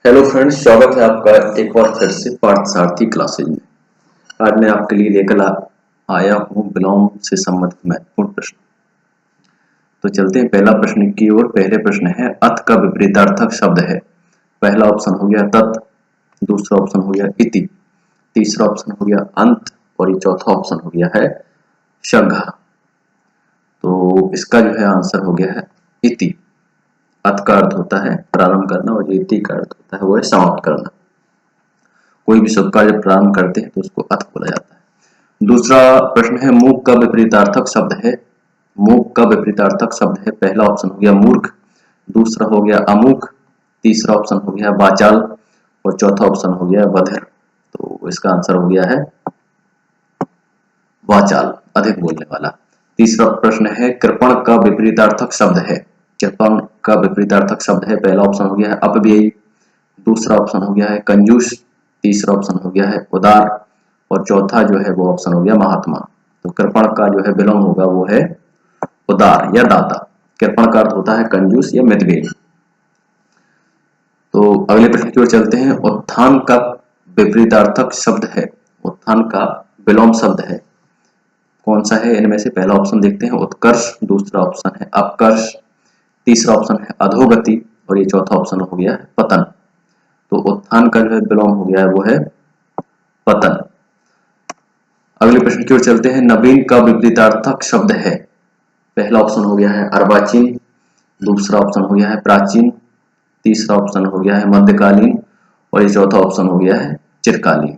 Hello friends, स्वागत है आपका एक बार फिर से पार्थसारथी क्लासेज में। आज मैं आपके लिए लेकर आया हूँ विलोम से संबंधित महत्वपूर्ण प्रश्न। तो चलते हैं पहला प्रश्न की ओर। पहले प्रश्न है, अत का विपरीतार्थक शब्द है। पहला ऑप्शन हो गया तत्, दूसरा ऑप्शन हो गया इति, तीसरा ऑप्शन हो गया अंत और ये चौथा ऑप्शन हो गया है शघ। तो इसका जो है आंसर हो गया है इति। अत का अर्थ होता है प्रारंभ करना और इति का अर्थ होता है वो है समाप्त करना। कोई भी शब्द का जब प्रारंभ करते हैं तो उसको अथ बोला जाता है। दूसरा प्रश्न है, मूक का विपरीतार्थक शब्द है। मूक का विपरीतार्थक शब्द है। पहला ऑप्शन हो गया मूर्ख, दूसरा हो गया अमूख, तीसरा ऑप्शन हो गया वाचाल और चौथा ऑप्शन हो गया बधिर। तो इसका आंसर हो गया है वाचाल, अधिक बोलने वाला। तीसरा प्रश्न है, कृपण का विपरीतार्थक शब्द है। कृपण का विपरीतार्थक शब्द है। पहला ऑप्शन हो गया है अपव्ययी, दूसरा ऑप्शन हो गया है कंजूस, तीसरा ऑप्शन हो गया है उदार और चौथा जो है वो ऑप्शन हो गया महात्मा। तो कृपण का जो है विलोम होगा वो है उदार या दाता। कृपण का अर्थ होता है कंजूस या मितव्ययी। तो अगले प्रश्न की ओर चलते हैं। उत्थान का विपरीतार्थक शब्द है। उत्थान का विलोम शब्द है। कौन सा है इनमें से? पहला ऑप्शन देखते हैं उत्कर्ष, दूसरा ऑप्शन है अपकर्ष, तीसरा ऑप्शन है अधोगति और ये चौथा ऑप्शन हो गया है पतन। तो उत्थान का जो है विलोम हो गया है वो है पतन। अगले प्रश्न की ओर चलते हैं। नवीन का विपरीतार्थक शब्द है। पहला ऑप्शन हो गया है अर्वाचीन, दूसरा ऑप्शन हो गया है प्राचीन, तीसरा ऑप्शन हो गया है मध्यकालीन और ये चौथा ऑप्शन हो गया है चिरकालीन।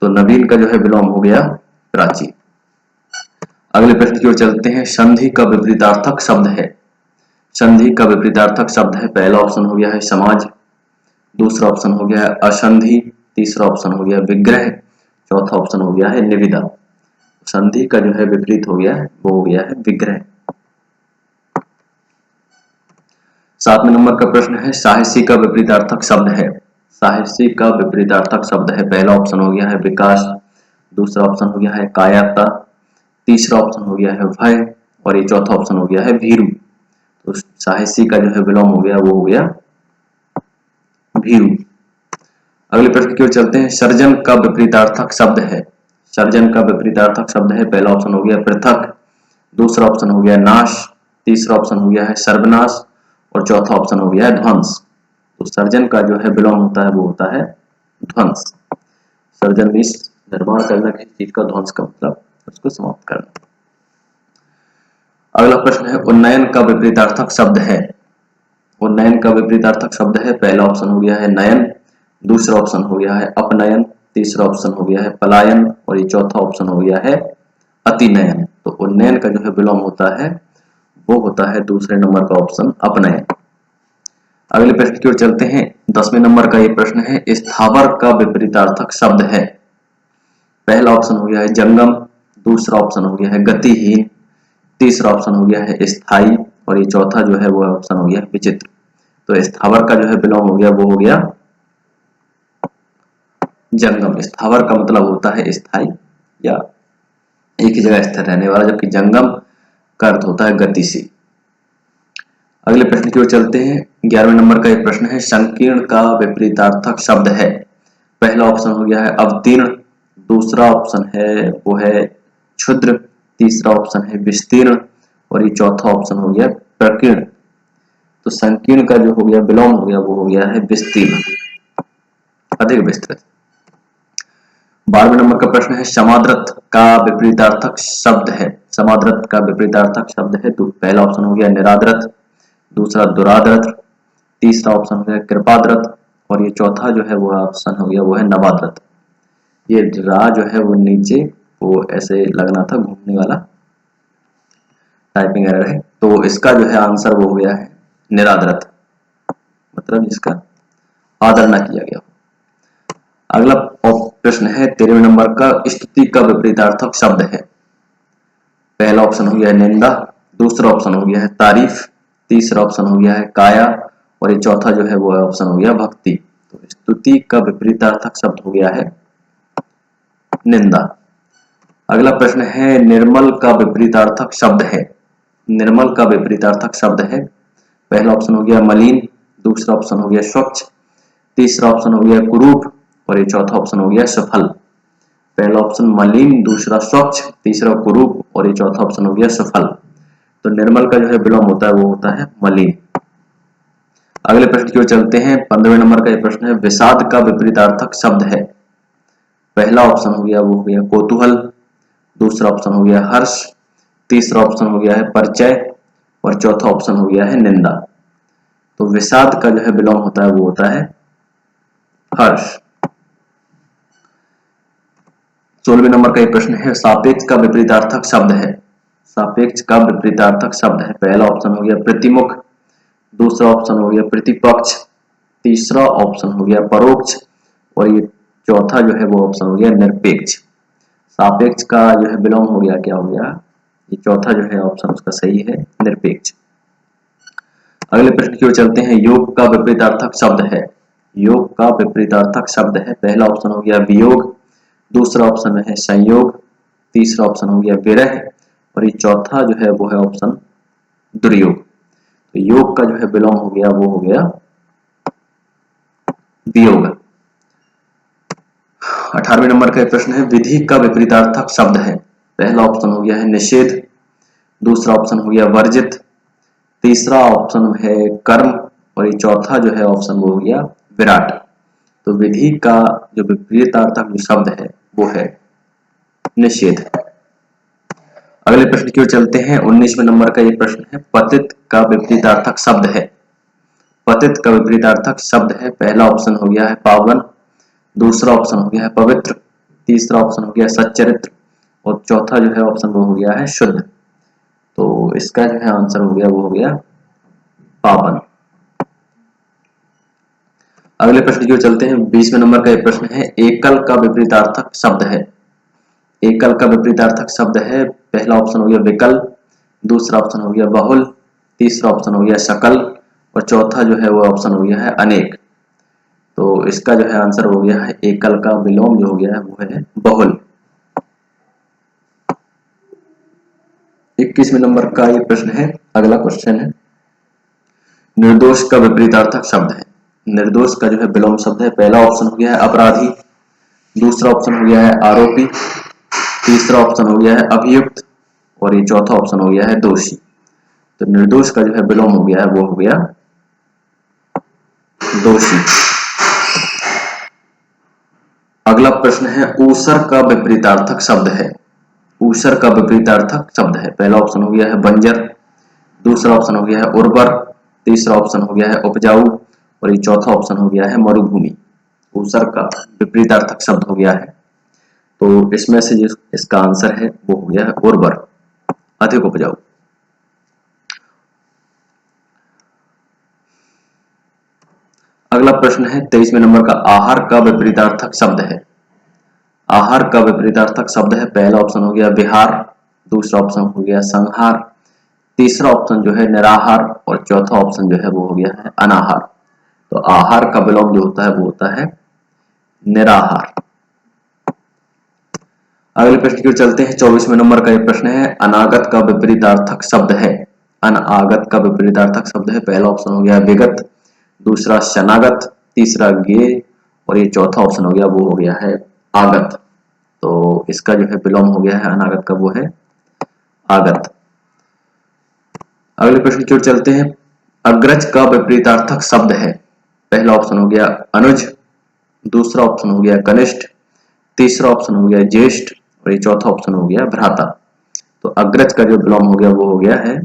तो नवीन का जो है विलोम हो गया प्राचीन। अगले प्रश्न की ओर चलते हैं। संधि का विपरीतार्थक शब्द है। संधि का विपरीतार्थक शब्द है। पहला ऑप्शन हो गया है समाज, दूसरा ऑप्शन हो गया है असंधि, तीसरा ऑप्शन हो गया विग्रह, चौथा ऑप्शन हो गया है निविदा। संधि का जो है विपरीत हो गया है वो हो गया है विग्रह। 7वें नंबर का प्रश्न है, साहसी का विपरीतार्थक शब्द है। साहसी का विपरीतार्थक शब्द है। पहला ऑप्शन हो गया है विकास, दूसरा ऑप्शन हो गया है कायरता, तीसरा ऑप्शन हो गया है भय और ये चौथा ऑप्शन हो गया है भीरु। तो साहसी का जो है विलोम हो गया वो हो गया भीरु। अगले प्रश्न की ओर चलते हैं। सर्जन का विपरीतार्थक शब्द है। सर्जन का विपरीतार्थक शब्द है। पहला ऑप्शन हो गया पृथक, दूसरा ऑप्शन हो गया नाश, तीसरा ऑप्शन हो गया है सर्वनाश और चौथा ऑप्शन हो गया है ध्वंस। तो सर्जन का जो है विलोम होता है वो होता है ध्वंस। सर्जन मीन्स निर्माण करना, किसी चीज का ध्वंस का मतलब उसको समाप्त करना। अगला प्रश्न है, उन्नयन का विपरीतार्थक शब्द है। उन्नयन का विपरीतार्थक शब्द है। पहला ऑप्शन हो गया है नयन, दूसरा ऑप्शन हो गया है अपनयन, तीसरा ऑप्शन हो गया है पलायन और ये चौथा ऑप्शन हो गया है अतिनयन। तो उन्नयन का जो है विलोम होता है वो होता है दूसरे नंबर का ऑप्शन अपनयन। अगले प्रश्न की ओर चलते हैं। 10वें नंबर का ये प्रश्न है, स्थावर का विपरीतार्थक शब्द है। पहला ऑप्शन हो गया है जंगम, दूसरा ऑप्शन हो गया है गतिहीन, तीसरा ऑप्शन हो गया है स्थायी और ये चौथा जो है वो ऑप्शन हो गया विचित्र। तो स्थावर का जो है विलोम हो गया वो हो गया जंगम। स्थावर का मतलब होता है स्थायी या एक ही जगह स्थिर रहने वाला, जबकि जंगम का अर्थ होता है गतिशील। अगले प्रश्न की ओर चलते हैं। 11वें नंबर का एक प्रश्न है, संकीर्ण का विपरीतार्थक शब्द है। पहला ऑप्शन हो गया है अवतीर्ण, दूसरा ऑप्शन है वो है क्षुद्र, तीसरा ऑप्शन है विस्तीर्ण और ये चौथा ऑप्शन हो गया प्रकीर्ण। तो संकीर्ण का जो हो गया विलोम हो गया वो हो गया है विस्तीर्ण, अधिक विस्तृत। 12वें नंबर का प्रश्न है, समाद्रत का विपरीतार्थक शब्द है। समाद्रत का विपरीतार्थक शब्द है। तो पहला ऑप्शन हो गया निराद्रत, दूसरा दुराद्रत, तीसरा ऑप्शन हो गया कृपाद्रत और ये चौथा जो है वो ऑप्शन हो गया वो है नवाद्रत। ये रा जो है वो नीचे वो ऐसे लगना था घूमने वाला, टाइपिंग एरर है। तो इसका जो है आंसर वो हो गया है निराद्रत, मतलब जिसका आदर ना किया गया। अगला प्रश्न है 13वें नंबर का, स्तुति का विपरीतार्थक शब्द है। पहला ऑप्शन हो गया है निंदा, दूसरा ऑप्शन हो गया है तारीफ, तीसरा ऑप्शन हो गया है काया और ये चौथा जो है वो ऑप्शन हो गया भक्ति। तो स्तुति का विपरीतार्थक शब्द हो गया है निंदा। अगला प्रश्न है, निर्मल का विपरीतार्थक शब्द है। निर्मल का विपरीतार्थक शब्द है। पहला ऑप्शन हो गया मलिन, दूसरा ऑप्शन हो गया स्वच्छ, तीसरा ऑप्शन हो गया कुरूप और ये चौथा ऑप्शन हो गया सफल। पहला ऑप्शन मलिन, दूसरा स्वच्छ, तीसरा कुरूप और ये चौथा ऑप्शन हो गया सफल। तो निर्मल का जो है विलोम होता है वो होता है मलिन। अगले प्रश्न की ओर चलते हैं। 15वें नंबर का ये प्रश्न है, विषाद का विपरीतार्थक शब्द है। पहला ऑप्शन हो गया वो हो गया कौतूहल, दूसरा ऑप्शन हो गया हर्ष, तीसरा ऑप्शन हो गया है परिचय और चौथा ऑप्शन हो गया है निंदा। तो विषाद का जो है विलोम होता है वो होता है हर्ष। 16वें नंबर का ये प्रश्न है, सापेक्ष का विपरीतार्थक शब्द है। सापेक्ष का विपरीतार्थक शब्द है। पहला ऑप्शन हो गया प्रतिमुख, दूसरा ऑप्शन हो गया प्रतिपक्ष, तीसरा ऑप्शन हो गया परोक्ष और ये चौथा जो है वो ऑप्शन हो गया निरपेक्ष। सापेक्ष का जो है विलोम हो गया क्या हो गया, ये चौथा जो है ऑप्शन उसका सही है निरपेक्ष। अगले प्रश्न की ओर चलते हैं। योग का विपरीतार्थक शब्द है। योग का विपरीतार्थक शब्द है। पहला ऑप्शन हो गया वियोग, दूसरा ऑप्शन है संयोग, तीसरा ऑप्शन हो गया विरह और ये चौथा जो है वो है ऑप्शन दुर्योग। तो योग का जो है विलोम हो गया वो हो गया वियोग। 18वें नंबर का प्रश्न है, विधि का विपरीतार्थक शब्द है। पहला ऑप्शन हो गया है निषेध, दूसरा ऑप्शन हो गया वर्जित, तीसरा ऑप्शन है कर्म और ये चौथा जो है ऑप्शन वो हो गया विराट। तो विधि का जो विपरीतार्थक जो शब्द है वो है निषेध। अगले प्रश्न की ओर चलते हैं। 19वें नंबर का ये प्रश्न है, पतित का विपरीतार्थक शब्द है। पतित का विपरीतार्थक शब्द है। पहला ऑप्शन हो गया है पावन, दूसरा ऑप्शन हो गया है पवित्र, तीसरा ऑप्शन हो गया सच्चरित्र और चौथा जो है ऑप्शन वो हो गया है शुद्ध। तो इसका जो है आंसर हो गया वो हो गया पावन। अगले प्रश्न की ओर चलते हैं। 20वें नंबर का एक प्रश्न है, एकल का विपरीतार्थक शब्द है। एकल का विपरीतार्थक शब्द है। पहला ऑप्शन हो गया विकल, दूसरा ऑप्शन हो गया बहुल, तीसरा ऑप्शन हो गया सकल और चौथा जो है वो ऑप्शन हो गया है अनेक। तो इसका जो है आंसर हो गया है एकल का विलोम जो हो गया है वो है बहुल। 21वें नंबर का ये प्रश्न है। अगला क्वेश्चन है, निर्दोष का विपरीतार्थक शब्द है। निर्दोष का जो है विलोम शब्द है। पहला ऑप्शन हो गया है अपराधी, दूसरा ऑप्शन हो गया है आरोपी, तीसरा ऑप्शन हो गया है अभियुक्त और ये चौथा ऑप्शन हो गया है दोषी। तो निर्दोष का जो है विलोम हो गया है वो हो गया दोषी। अगला प्रश्न है, ऊसर का विपरीतार्थक शब्द है। ऊसर का विपरीतार्थक शब्द है। पहला ऑप्शन हो गया है बंजर, दूसरा ऑप्शन हो गया है उर्वर, तीसरा ऑप्शन हो गया है उपजाऊ और ये चौथा ऑप्शन हो गया है मरुभूमि। ऊसर का विपरीतार्थक शब्द हो गया है। तो इसमें से जो इसका आंसर है वो हो गया है उर्वर, अधिक उपजाऊ। अगला प्रश्न है 23वें नंबर का, आहार का विपरीतार्थक शब्द है। आहार का विपरीतार्थक शब्द है। पहला ऑप्शन हो गया विहार, दूसरा ऑप्शन हो गया संहार, तीसरा ऑप्शन जो है निराहार और चौथा ऑप्शन जो है वो हो गया है अनाहार। तो आहार का विलोम जो होता है वो होता है निराहार। अगले प्रश्न की ओर चलते हैं। 24वें नंबर का ये प्रश्न है, अनागत का विपरीतार्थक शब्द है। अनागत का विपरीतार्थक शब्द है। पहला ऑप्शन हो गया विगत, दूसरा शनागत, तीसरा गे और ये चौथा ऑप्शन हो गया वो हो गया है आगत। तो इसका जो है विलोम हो गया है अनागत का वो है आगत। अगले प्रश्न की ओर चलते हैं। अग्रज का विपरीतार्थक शब्द है। पहला ऑप्शन हो गया अनुज, दूसरा ऑप्शन हो गया कनिष्ठ, तीसरा ऑप्शन हो गया ज्येष्ठ और ये चौथा ऑप्शन हो गया भ्राता। तो अग्रज का जो विलोम हो गया वो हो गया है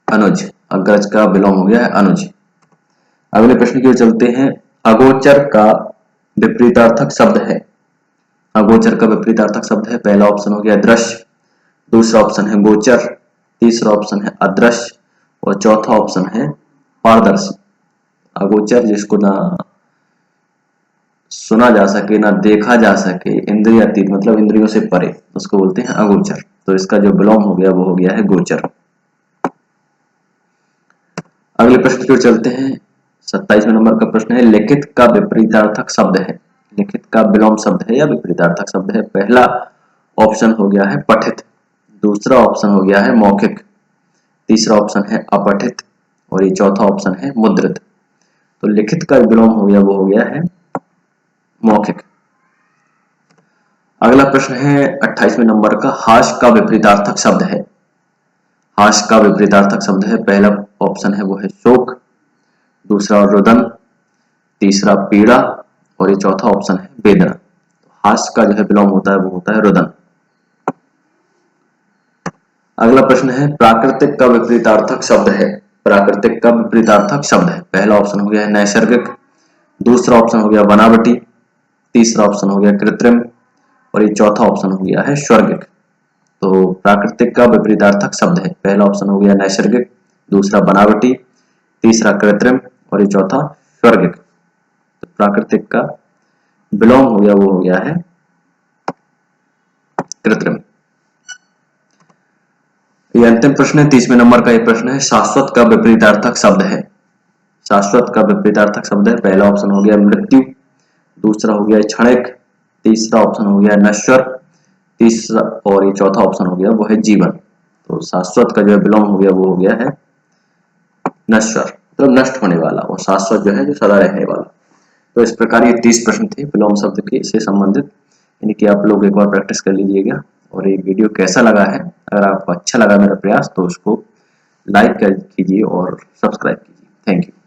अनुज। अग्रज का विलोम हो गया है अनुज। अगले प्रश्न की ओर चलते हैं। अगोचर का विपरीतार्थक शब्द है। अगोचर का विपरीतार्थक शब्द है। पहला ऑप्शन हो गया दृश्य, दूसरा ऑप्शन है गोचर, तीसरा ऑप्शन है अदृश्य और चौथा ऑप्शन है पारदर्शी। अगोचर जिसको ना सुना जा सके ना देखा जा सके, इंद्रियातीत मतलब इंद्रियों से परे, उसको बोलते हैं अगोचर। तो इसका जो विलोम हो गया वो हो गया है गोचर। अगले प्रश्न की ओर चलते हैं। 27वें नंबर का प्रश्न है, लिखित का विपरीतार्थक शब्द है। लिखित का विलोम शब्द है या विपरीतार्थक शब्द है। पहला ऑप्शन हो गया है पठित, दूसरा ऑप्शन हो गया है मौखिक, तीसरा ऑप्शन है अपठित और ये चौथा ऑप्शन है मुद्रित। तो लिखित का विलोम हो गया वो हो गया है मौखिक। अगला प्रश्न है 28वें नंबर का, हास का विपरीतार्थक शब्द है। हास का विपरीतार्थक शब्द है, पहला ऑप्शन है वो है शोक, दूसरा रुदन, तीसरा पीड़ा और ये चौथा ऑप्शन है वेदना। हास का जो है विलोम होता है वो होता है रुदन। अगला प्रश्न है प्राकृतिक का विपरीतार्थक शब्द है। प्राकृतिक का विपरीतार्थक शब्द है, पहला ऑप्शन हो गया है नैसर्गिक, दूसरा ऑप्शन हो गया बनावटी, तीसरा ऑप्शन हो गया कृत्रिम और ये चौथा ऑप्शन हो गया है स्वर्गिक। तो प्राकृतिक का विपरीतार्थक शब्द है, पहला ऑप्शन हो गया नैसर्गिक, दूसरा बनावटी, तीसरा कृत्रिम और ये चौथा स्वर्गिक। तो प्राकृतिक का विलोम हो गया वो हो गया है कृत्रिम। ये अंतिम प्रश्न है 30वें नंबर का। ये प्रश्न है शाश्वत का विपरीतार्थक शब्द है। शाश्वत का विपरीतार्थक शब्द है, पहला ऑप्शन हो गया मृत्यु, दूसरा हो गया क्षणिक, तीसरा ऑप्शन हो गया नश्वर, तीसरा और ये चौथा ऑप्शन हो गया वो है जीवन। तो शाश्वत का जो है विलोम हो गया वो हो गया है नश्वर, मतलब नष्ट होने वाला, और शाश्वत जो है जो सदा रहने वाला। तो इस प्रकार ये 30 प्रश्न थे विलोम शब्द के से संबंधित, यानी कि आप लोग एक बार प्रैक्टिस कर लीजिएगा। और ये वीडियो कैसा लगा है, अगर आपको अच्छा लगा मेरा प्रयास तो उसको लाइक कीजिए और सब्सक्राइब कीजिए। Thank you.